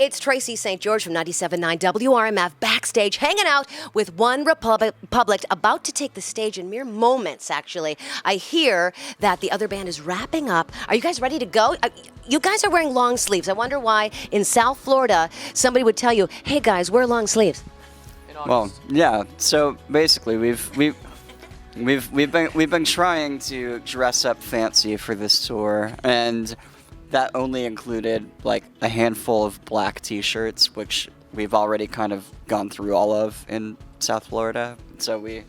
It's Tracy St. George from 97.9 WRMF backstage, hanging out with Onerepublic, about to take the stage in mere moments, actually. I hear that the other band is wrapping up. Are you guys ready to go? You guys are wearing long sleeves. I wonder why in South Florida somebody would tell you, hey guys, wear long sleeves. Well, yeah. So basically, we've been trying to dress up fancy for this tour, and that only included like a handful of black T-shirts, which we've already kind of gone through all of in South Florida. So we're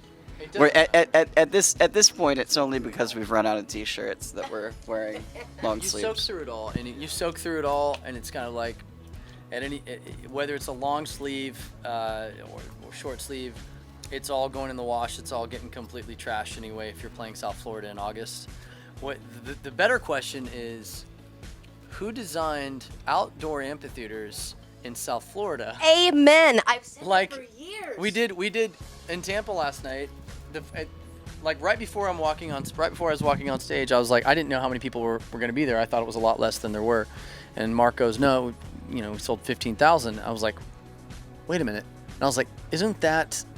at this point, it's only because we've run out of T-shirts that we're wearing long sleeves. You soak through it all, and it's kind of like at whether it's a long sleeve or short sleeve, it's all going in the wash. It's all getting completely trashed anyway. If you're playing South Florida in August, what the better question is, who designed outdoor amphitheaters in South Florida? Amen. I've said like that for years. We did in Tampa last night. Right before I was walking on stage, I was like, I didn't know how many people were going to be there. I thought it was a lot less than there were. And Mark goes, no, we sold 15,000. I was like, wait a minute. And I was like,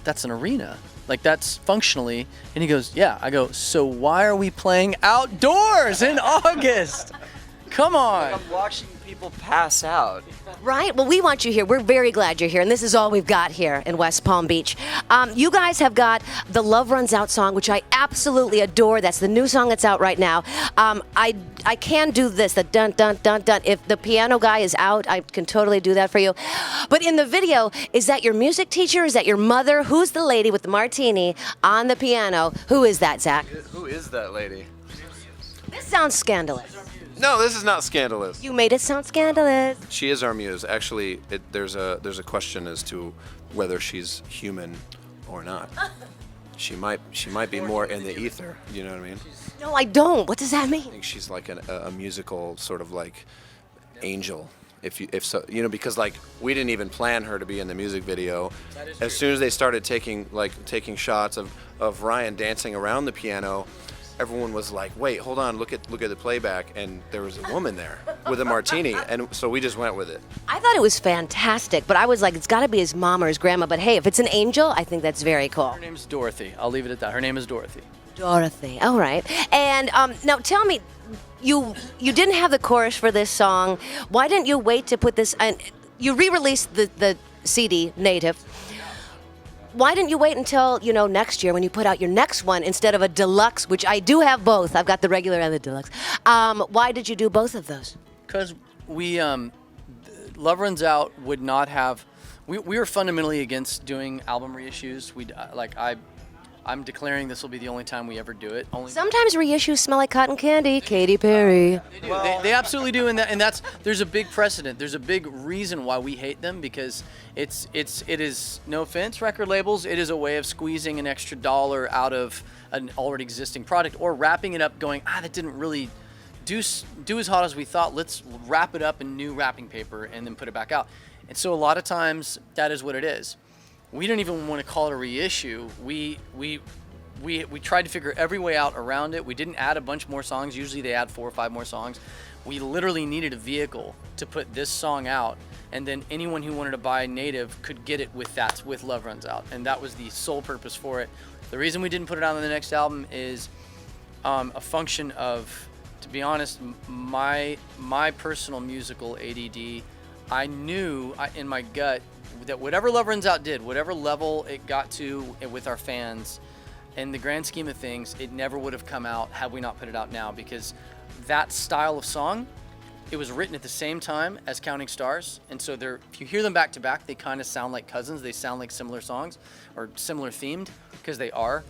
that's an arena? Like, that's functionally. And he goes, yeah. I go, so why are we playing outdoors in August? Come on. Like I'm watching people pass out. Right? Well, we want you here. We're very glad you're here, and this is all we've got here in West Palm Beach. You guys have got the Love Runs Out song, which I absolutely adore. That's the new song that's out right now. I can do this, the dun, dun, dun, dun. If the piano guy is out, I can totally do that for you. But in the video, is that your music teacher? Is that your mother? Who's the lady with the martini on the piano? Who is that, Zach? Who is that lady? This sounds scandalous. No, this is not scandalous. You made it sound scandalous. She is our muse. Actually, there's a question as to whether she's human or not. She might be more in the ether. You know what I mean? No, I don't. What does that I mean? think she's like a musical sort of like angel. If so, because like we didn't even plan her to be in the music video. As soon as they started taking shots of Ryan dancing around the piano, everyone was like, wait, hold on, look at the playback, and there was a woman there with a martini, and so we just went with it. I thought it was fantastic, but I was like, it's got to be his mom or his grandma. But hey, if it's an angel, I think that's very cool. Her name's Dorothy. I'll leave it at that. Her name is Dorothy. Dorothy. All right. And now tell me, you didn't have the chorus for this song. Why didn't you wait to put this? And you re-released the CD, Native. Why didn't you wait until, next year when you put out your next one instead of a deluxe, which I do have both. I've got the regular and the deluxe. Why did you do both of those? Because we, Love Runs Out would not have, we were fundamentally against doing album reissues. I'm declaring this will be the only time we ever do it. Sometimes reissues smell like cotton candy, Katy Perry. They do. They absolutely do, and there's a big precedent. There's a big reason why we hate them, because it is, no offense, record labels, it is a way of squeezing an extra dollar out of an already existing product, or wrapping it up going, that didn't really do as hot as we thought. Let's wrap it up in new wrapping paper and then put it back out. And so a lot of times that is what it is. We didn't even want to call it a reissue. We tried to figure every way out around it. We didn't add a bunch more songs. Usually they add 4 or 5 more songs. We literally needed a vehicle to put this song out, and then anyone who wanted to buy Native could get it with Love Runs Out, and that was the sole purpose for it. The reason we didn't put it out on the next album is a function of, to be honest, my personal musical ADD. I knew in my gut that whatever Love Runs Out did, whatever level it got to with our fans, in the grand scheme of things, it never would have come out had we not put it out now, because that style of song, it was written at the same time as Counting Stars, and so if you hear them back to back, they kind of sound like cousins. They sound like similar songs or similar themed, because they are.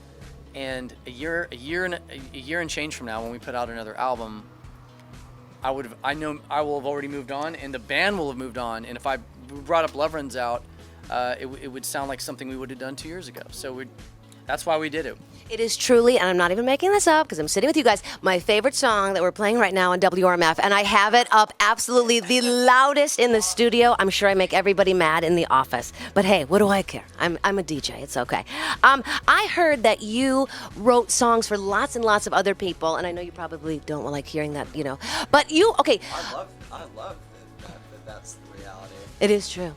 And a year and change from now, when we put out another album, I know I will have already moved on, and the band will have moved on. And if I brought up Love Runs Out, it would sound like something we would have done 2 years ago. So that's why we did it. It is truly, and I'm not even making this up because I'm sitting with you guys, my favorite song that we're playing right now on WRMF, and I have it up absolutely the loudest in the studio. I'm sure I make everybody mad in the office, but hey, what do I care? I'm a DJ. It's okay. I heard that you wrote songs for lots and lots of other people, and I know you probably don't like hearing that, but you, okay. I love that that's the reality. It is true.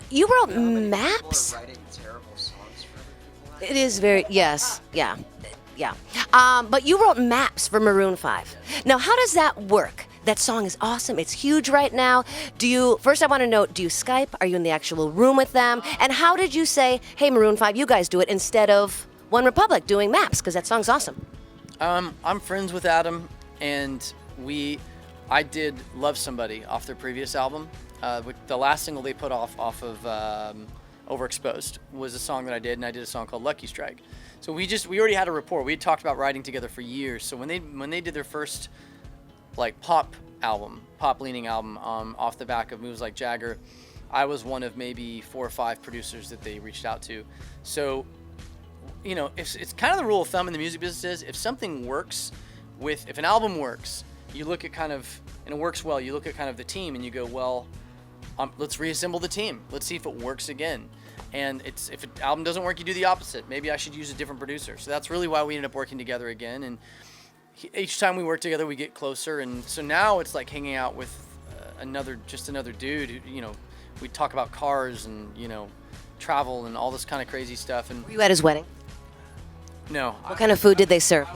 You wrote maps. Writing terrible songs for It is very, yes, yeah, yeah. But you wrote maps for Maroon 5. Now, how does that work? That song is awesome. It's huge right now. First I want to know, do you Skype? Are you in the actual room with them? And how did you say, hey, Maroon 5, you guys do it instead of Onerepublic doing maps? Because that song's awesome. I'm friends with Adam, and I did Love Somebody off their previous album. The last single they put off of Overexposed was a song that I did, and I did a song called Lucky Strike. So we already had a rapport. We had talked about writing together for years. So when they did their first like pop leaning album off the back of Moves Like Jagger, I was one of maybe 4 or 5 producers that they reached out to. So, you know, it's kind of the rule of thumb in the music business is if an album works, you look at kind of, and it works well, you look at kind of the team and you go, well, let's reassemble the team. Let's see if it works again. And if an album doesn't work, you do the opposite. Maybe I should use a different producer. So that's really why we ended up working together again. And each time we work together, we get closer. And so now it's like hanging out with another dude who, you know, we talk about cars and, you know, travel and all this kind of crazy stuff. And Were you at his wedding? no. What kind of food did they serve?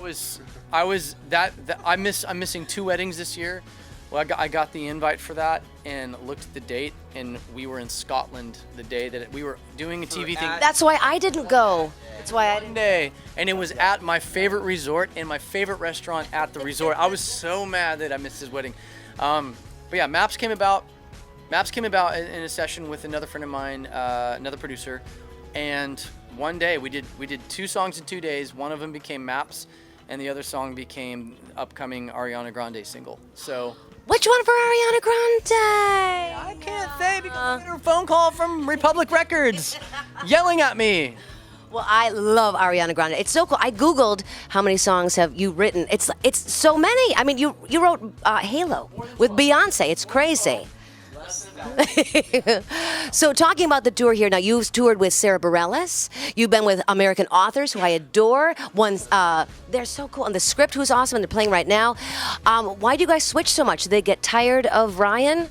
I'm missing 2 weddings this year. Well, I got the invite for that and looked at the date, and we were in Scotland the day that we were doing a TV thing. That's why I didn't go. That's why I didn't. Day, and it was at my favorite resort and my favorite restaurant at the resort. I was so mad that I missed his wedding. But yeah, Maps came about in a session with another friend of mine, another producer, and one day we did 2 songs in 2 days. One of them became Maps, and the other song became upcoming Ariana Grande single. So. Which one for Ariana Grande? I can't say because I got a phone call from Republic Records yelling at me. Well, I love Ariana Grande. It's so cool. I Googled how many songs have you written. It's so many. I mean, you wrote Halo with Beyonce. It's crazy. So talking about the tour here, now you've toured with Sarah Bareilles. You've been with American authors who I adore. They're so cool. And The Script, who's awesome, and they're playing right now. Why do you guys switch so much? Do they get tired of Ryan?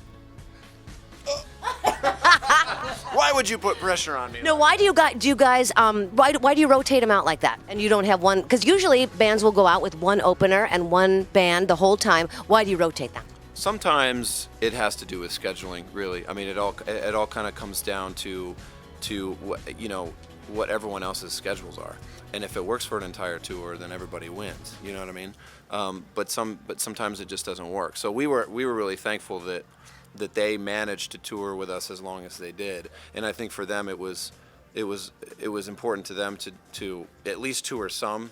Why would you put pressure on me? No, why do you guys why do you rotate them out like that? And you don't have one, because usually bands will go out with one opener and one band the whole time. Why do you rotate them? Sometimes it has to do with scheduling, really. I mean, it all kind of comes down to what everyone else's schedules are. And if it works for an entire tour, then everybody wins. You know what I mean? But sometimes it just doesn't work. So we were really thankful that they managed to tour with us as long as they did. And I think for them it was important to them to at least tour some.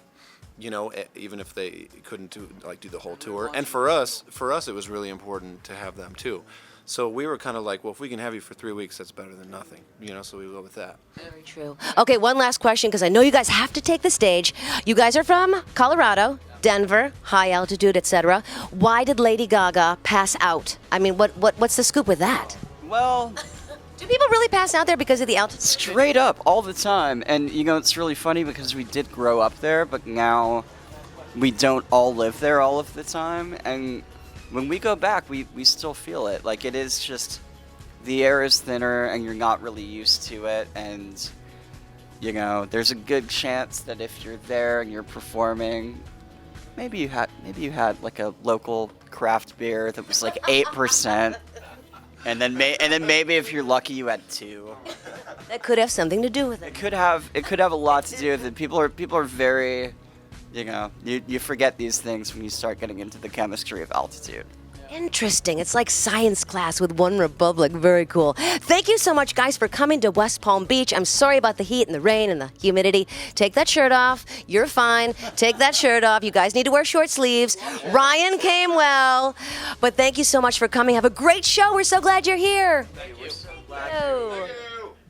You know, even if they couldn't do the whole tour. And for us, it was really important to have them too. So we were kind of like, well, if we can have you for 3 weeks, that's better than nothing. You know, so we go with that. Very true. Okay, one last question, because I know you guys have to take the stage. You guys are from Colorado, Denver, high altitude, etc. Why did Lady Gaga pass out? I mean, what's the scoop with that? Well, Do people really pass out there because of the altitude? straight up all the time. And you know, it's really funny because we did grow up there, but now we don't all live there all of the time. And when we go back, we still feel it. Like, it is just, the air is thinner and you're not really used to it. And, you know, there's a good chance that if you're there and you're performing, maybe you had like a local craft beer that was like 8%. And then maybe if you're lucky, you had 2. That could have something to do with it. It could have a lot to do with it. People are very, you know, you forget these things when you start getting into the chemistry of altitude. Interesting. It's like science class with Onerepublic. Very cool. Thank you so much, guys, for coming to West Palm Beach. I'm sorry about the heat and the rain and the humidity. Take that shirt off. You're fine. Take that shirt off. You guys need to wear short sleeves. Ryan came well. But thank you so much for coming. Have a great show. We're so glad you're here. Thank you. Oh.